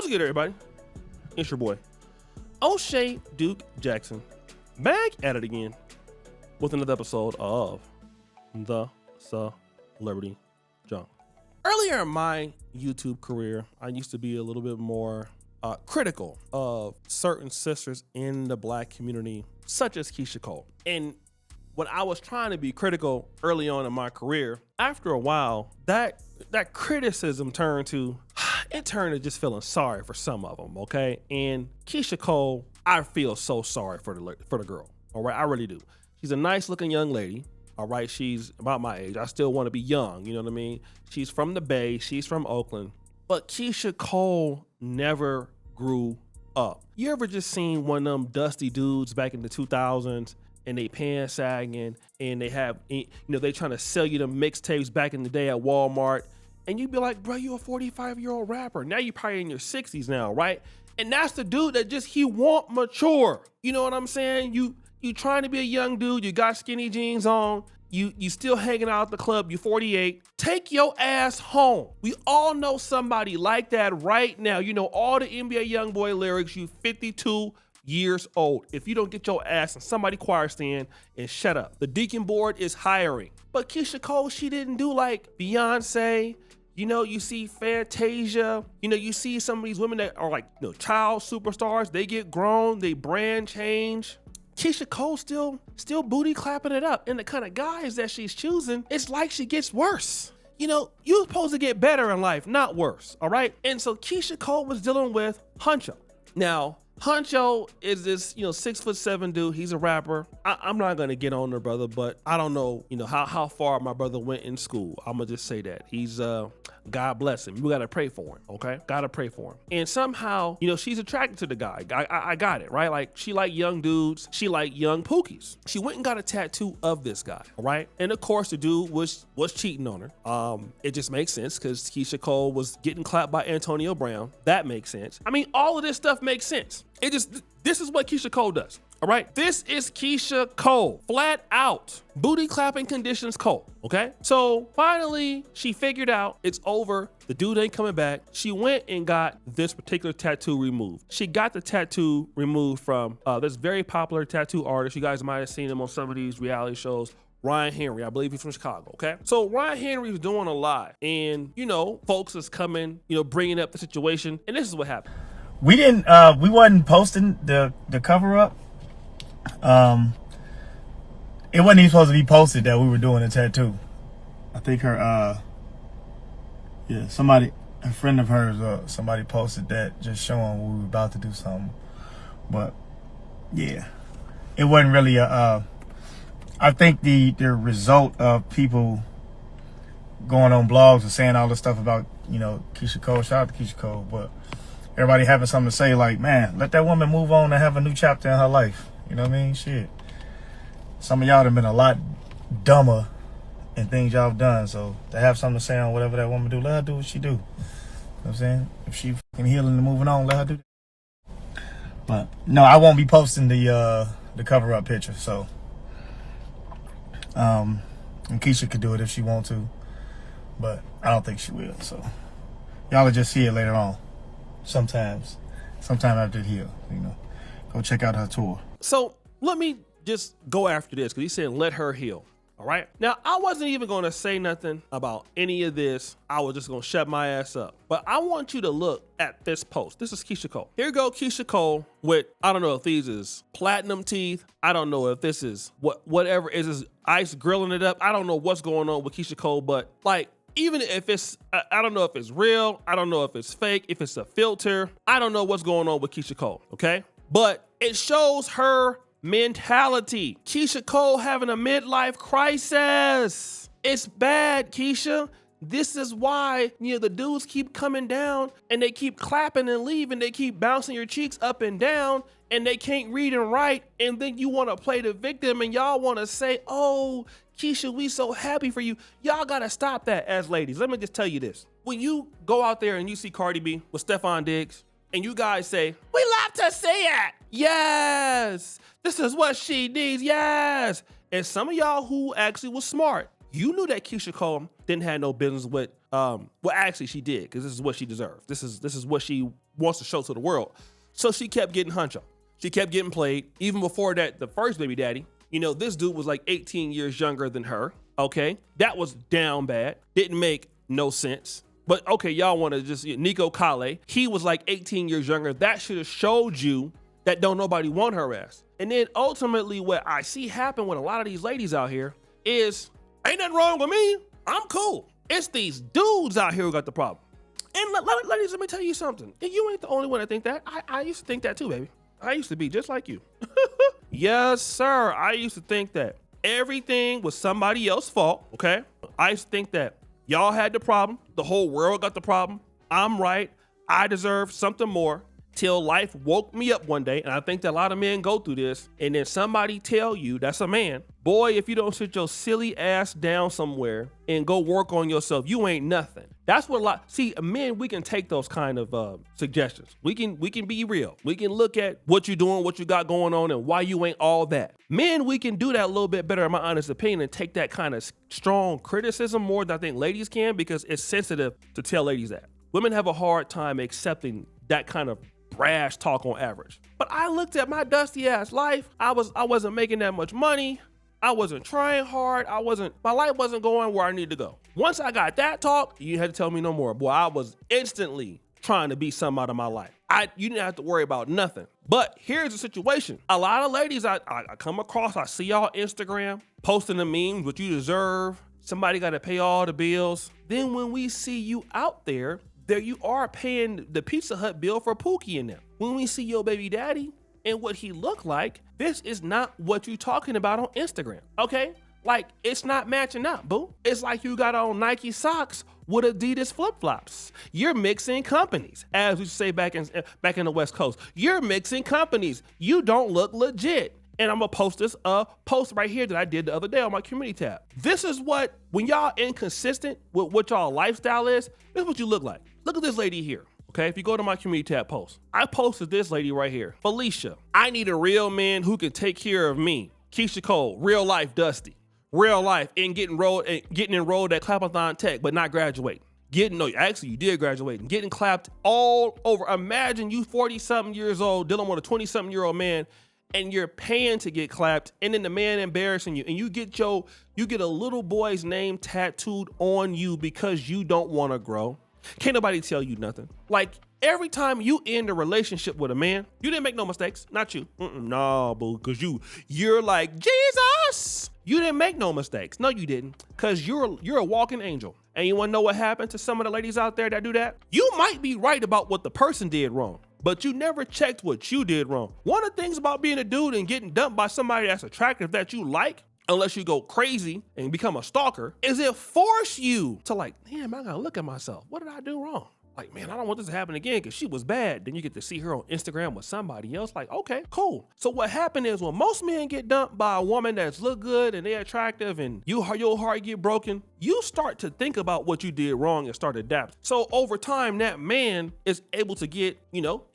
What's good, everybody? It's your boy, O'Shea Duke Jackson, back at it again with another episode of The Celebrity Junk. Earlier in my YouTube career, I used to be a little bit more critical of certain sisters in the black community, such as Keyshia Cole. And when I was trying to be critical early on in my career, after a while, that criticism turned to just feeling sorry for some of them, okay? And Keyshia Cole, I feel so sorry for the girl, all right? I really do. She's a nice looking young lady, all right? She's about my age. I still want to be young, you know what I mean? She's from the Bay. She's from Oakland. But Keyshia Cole never grew up. You ever just seen one of them dusty dudes back in the 2000s and they pants sagging and they have, you know, they trying to sell you the mixtapes back in the day at Walmart, and you'd be like, bro, you a 45-year-old rapper. Now you're probably in your 60s now, right? And that's the dude that he want mature. You know what I'm saying? You trying to be a young dude, you got skinny jeans on, you still hanging out at the club, you 48. Take your ass home. We all know somebody like that right now. You know all the NBA YoungBoy lyrics, you 52 years old. If you don't get your ass in somebody choir stand and shut up. The Deacon Board is hiring. But Keyshia Cole, she didn't do like Beyonce. You know, you see Fantasia. You know, you see some of these women that are like, you know, child superstars. They get grown, they brand change. Keyshia Cole still booty clapping it up. And the kind of guys that she's choosing, it's like she gets worse. You know, you're supposed to get better in life, not worse, all right? And so Keyshia Cole was dealing with Huncho. Now, Huncho is this, you know, 6'7" dude. He's a rapper. I'm not gonna get on there, brother, but I don't know, you know, how far my brother went in school. I'm gonna just say that he's God bless him. We gotta pray for him, okay? Gotta pray for him. And somehow, you know, she's attracted to the guy. I got it, right? Like she like young dudes. She like young pookies. She went and got a tattoo of this guy, all right? And of course, the dude was cheating on her. It just makes sense because Keyshia Cole was getting clapped by Antonio Brown. That makes sense. I mean, all of this stuff makes sense. This is what Keyshia Cole does. All right, this is Keyshia Cole, flat out booty clapping conditions Cole, okay? So finally, she figured out it's over. The dude ain't coming back. She went and got this particular tattoo removed. She got the tattoo removed from this very popular tattoo artist. You guys might have seen him on some of these reality shows. Ryan Henry, I believe he's from Chicago, okay? So Ryan Henry's doing a live, and you know, folks is coming, you know, bringing up the situation, and this is what happened. We wasn't posting the cover up. It wasn't even supposed to be posted that we were doing a tattoo. I think her, a friend of hers, somebody posted that just showing we were about to do something. But yeah, it wasn't really I think the result of people going on blogs and saying all this stuff about, you know, Keyshia Cole, shout out to Keyshia Cole, but everybody having something to say like, man, let that woman move on and have a new chapter in her life. You know what I mean? Shit. Some of y'all have been a lot dumber in things y'all have done. So to have something to say on whatever that woman do, let her do what she do. You know what I'm saying? If she fucking healing and moving on, let her do that. But no, I won't be posting the cover up picture. So and Keyshia could do it if she want to, but I don't think she will. So y'all will just see it later on. Sometime after it heal, you know. Go check out her tour. So let me just go after this because he said let her heal. All right. Now I wasn't even going to say nothing about any of this. I was just going to shut my ass up. But I want you to look at this post. This is Keyshia Cole. Here go Keyshia Cole with, I don't know if these is platinum teeth. I don't know if this is whatever is this ice grilling it up. I don't know what's going on with Keyshia Cole, but like, even if it's, I don't know if it's real. I don't know if it's fake, if it's a filter. I don't know what's going on with Keyshia Cole, okay? But it shows her mentality. Keyshia Cole having a midlife crisis. It's bad, Keyshia. This is why, you know, the dudes keep coming down and they keep clapping and leaving. They keep bouncing your cheeks up and down and they can't read and write. And then you want to play the victim and y'all want to say, oh, Keyshia, we so happy for you. Y'all got to stop that as ladies. Let me just tell you this. When you go out there and you see Cardi B with Stephon Diggs and you guys say, we love to see it. Yes. This is what she needs. Yes. And some of y'all who actually was smart, you knew that Keyshia Cole didn't have no business with, well, actually she did, because this is what she deserves. This is what she wants to show to the world. So she kept getting huncho. She kept getting played. Even before that, the first baby daddy, you know, this dude was like 18 years younger than her. Okay. That was down bad. Didn't make no sense. But okay, y'all want to just, Nico Kale, he was like 18 years younger. That should have showed you that don't nobody want her ass. And then ultimately what I see happen with a lot of these ladies out here is, ain't nothing wrong with me. I'm cool. It's these dudes out here who got the problem. And ladies, let me tell you something. You ain't the only one that think that. I used to think that too, baby. I used to be just like you. Yes, sir. I used to think that everything was somebody else's fault, okay? I used to think that y'all had the problem. The whole world got the problem. I'm right. I deserve something more. Till life woke me up one day, and I think that a lot of men go through this, and then somebody tell you, that's a man, boy, if you don't sit your silly ass down somewhere and go work on yourself, you ain't nothing. That's what men, we can take those kind of suggestions. We can be real. We can look at what you're doing, what you got going on, and why you ain't all that. Men, we can do that a little bit better, in my honest opinion, and take that kind of strong criticism more than I think ladies can, because it's sensitive to tell ladies that. Women have a hard time accepting that kind of brash talk on average. But I looked at my dusty ass life. I wasn't making that much money. I wasn't trying hard. My life wasn't going where I needed to go. Once I got that talk, you had to tell me no more. Boy, I was instantly trying to be something out of my life. You didn't have to worry about nothing. But here's the situation. A lot of ladies I come across, I see y'all Instagram posting the memes, what you deserve. Somebody got to pay all the bills. Then when we see you out there you are paying the Pizza Hut bill for Pookie in them. When we see your baby daddy and what he looked like, this is not what you talking about on Instagram, okay? Like, it's not matching up, boo. It's like you got on Nike socks with Adidas flip-flops. You're mixing companies, as we say back in the West Coast. You're mixing companies. You don't look legit. And I'm gonna post this post right here that I did the other day on my community tab. This is what, when y'all inconsistent with what y'all lifestyle is, this is what you look like. Look at this lady here, okay? If you go to my community tab post, I posted this lady right here. Felicia, I need a real man who can take care of me. Keyshia Cole, real life Dusty. Real life, and getting enrolled at Clapathon Tech, but not graduating. Actually you did graduate and getting clapped all over. Imagine you 40-something years old dealing with a 20-something year old man, and you're paying to get clapped, and then the man embarrassing you, and you get a little boy's name tattooed on you because you don't want to grow. Can't nobody tell you nothing. Like, every time you end a relationship with a man, you didn't make no mistakes. Not you. No, boo, because you're like, Jesus! You didn't make no mistakes. No, you didn't, because you're a walking angel. And you want to know what happened to some of the ladies out there that do that? You might be right about what the person did wrong, but you never checked what you did wrong. One of the things about being a dude and getting dumped by somebody that's attractive that you like, unless you go crazy and become a stalker, is it force you to like, damn, I gotta look at myself. What did I do wrong? Like, man, I don't want this to happen again because she was bad. Then you get to see her on Instagram with somebody else. Like, okay, cool. So what happened is when most men get dumped by a woman that's look good and they're attractive and your heart get broken, you start to think about what you did wrong and start adapting. So over time, that man is able to get,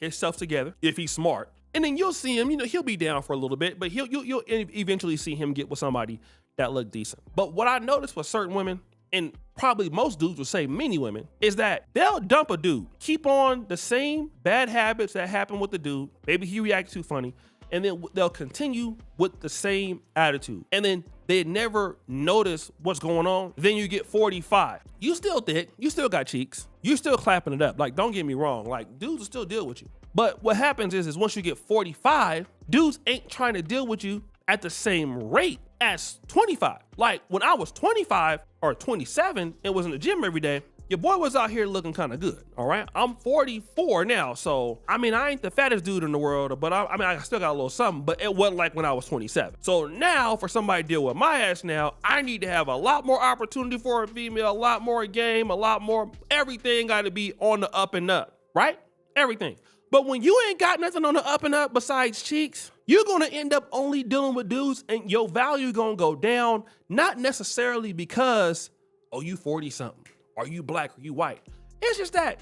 himself together if he's smart. And then you'll see him, he'll be down for a little bit, but you'll eventually see him get with somebody that look decent. But what I noticed with certain women, and probably most dudes would say many women, is that they'll dump a dude, keep on the same bad habits that happened with the dude. Maybe he reacted too funny, and then they'll continue with the same attitude. And then they never notice what's going on. Then you get 45. You still thick, you still got cheeks, you still clapping it up. Like, don't get me wrong, like dudes will still deal with you. But what happens is once you get 45, dudes ain't trying to deal with you at the same rate as 25. Like when I was 25 or 27 and was in the gym every day, your boy was out here looking kind of good, all right? I'm 44 now, so I ain't the fattest dude in the world, but I still got a little something, but it wasn't like when I was 27. So now for somebody to deal with my ass now, I need to have a lot more opportunity for a female, a lot more game, a lot more, everything got to be on the up and up, right? Everything. But when you ain't got nothing on the up and up besides cheeks, you're going to end up only dealing with dudes and your value going to go down, not necessarily because, oh, you 40 something, or you black, or you white. It's just that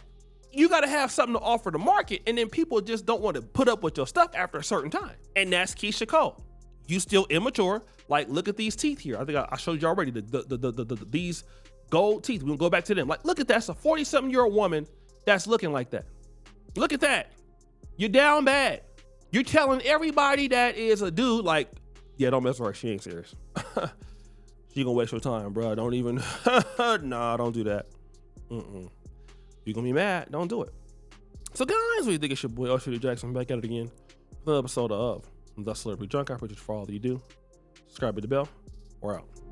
you got to have something to offer the market, and then people just don't want to put up with your stuff after a certain time. And that's Keyshia Cole. You still immature. Like, look at these teeth here. I think I showed you already these gold teeth. We'll go back to them. Like, look at that. It's a 40-something-year-old woman that's looking like that. Look at that. You're down bad. You're telling everybody that is a dude, like, yeah, don't mess with her. She ain't serious. She gonna waste your time, bro. Don't even, nah, don't do that. You're gonna be mad. Don't do it. So guys, what do you think? It's your boy, Usher Jackson, back at it again. Another episode of The Celebrity Junk. I appreciate you for all that you do. Subscribe, hit the bell. We're out.